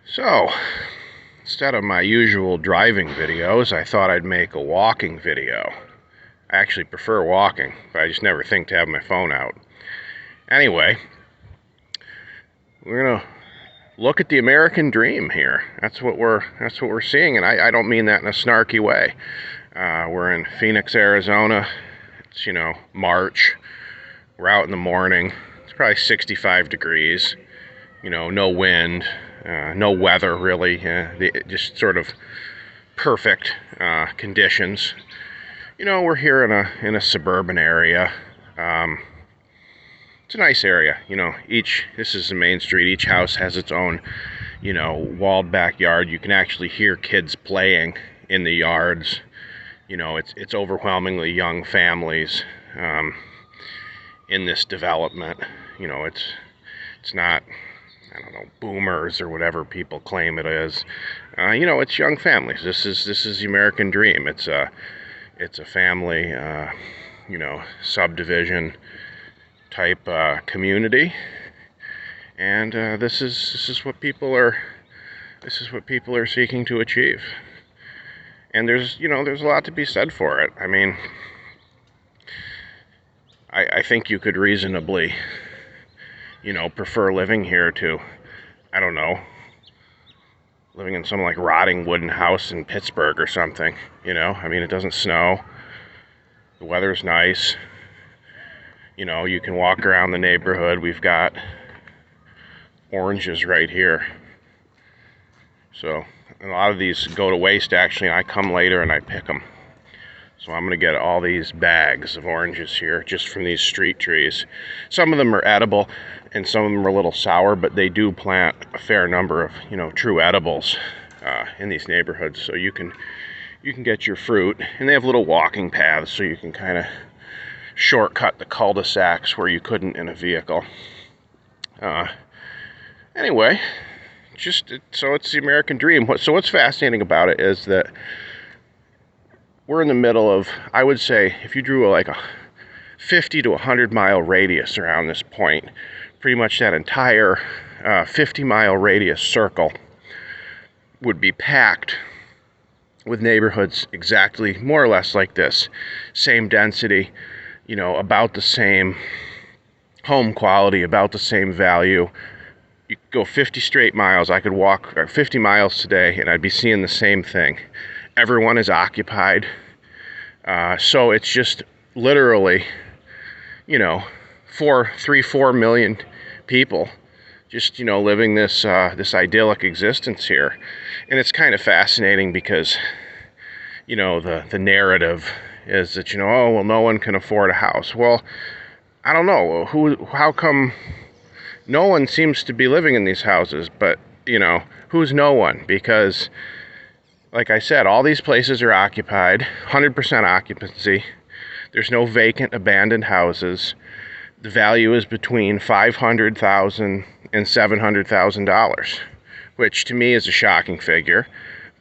So, instead of my usual driving videos, I thought I'd make a walking video. I actually prefer walking, but I just never think to have my phone out. Anyway, we're gonna look at the American dream here. That's what we're seeing, and I don't mean that in a snarky way. We're in Phoenix, Arizona. It's March. We're out in the morning. It's probably 65 degrees. No wind, no weather really. Just sort of perfect conditions. We're here in a suburban area. It's a nice area. This is the main street. Each house has its own, walled backyard. You can actually hear kids playing in the yards. It's overwhelmingly young families in this development. It's not, I don't know, boomers or whatever people claim it is. It's young families. This is the American dream. It's a family, subdivision type community, and this is what people are seeking to achieve. And there's a lot to be said for it. I mean, I think you could reasonably prefer living here to, I don't know, living in some like rotting wooden house in Pittsburgh or something. I mean, it doesn't snow, the weather's nice. You can walk around the neighborhood. We've got oranges right here. So a lot of these go to waste actually, and I come later and I pick them. So I'm gonna get all these bags of oranges here just from these street trees. Some of them are edible and some of them are a little sour, but they do plant a fair number of true edibles in these neighborhoods. So you can get your fruit, and they have little walking paths so you can kind of shortcut the cul-de-sacs where you couldn't in a vehicle. Anyway, so it's the American dream. So what's fascinating about it is that we're in the middle of, I would say, if you drew like a 50 to 100 mile radius around this point, pretty much that entire 50-mile radius circle would be packed with neighborhoods exactly more or less like this. Same density, about the same home quality, about the same value. You could go 50 straight miles. I could walk 50 miles today and I'd be seeing the same thing. Everyone is occupied. So it's just literally, 4 million people just, living this idyllic existence here. And it's kind of fascinating because, the narrative is that, oh, well, no one can afford a house. Well, I don't know. How come no one seems to be living in these houses? But, who's no one? Because, like I said, all these places are occupied, 100% occupancy. There's no vacant, abandoned houses. The value is between $500,000 and $700,000, which to me is a shocking figure.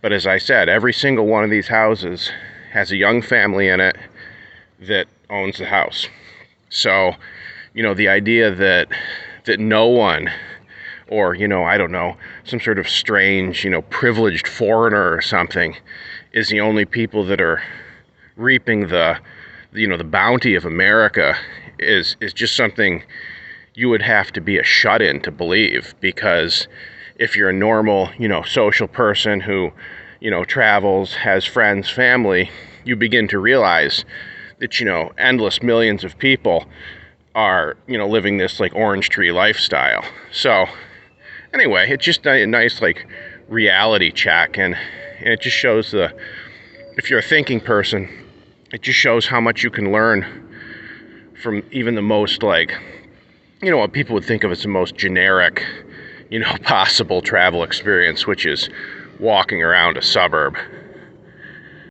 But as I said, every single one of these houses has a young family in it that owns the house. So, the idea that no one, or, I don't know, some sort of strange, privileged foreigner or something is the only people that are reaping the bounty of America is just something you would have to be a shut-in to believe. Because if you're a normal, social person who, travels, has friends, family, you begin to realize that, endless millions of people are, living this like orange tree lifestyle. So anyway, it's just a nice like reality check, and it just shows if you're a thinking person, it just shows how much you can learn from even the most like, what people would think of as the most generic, possible travel experience, which is walking around a suburb.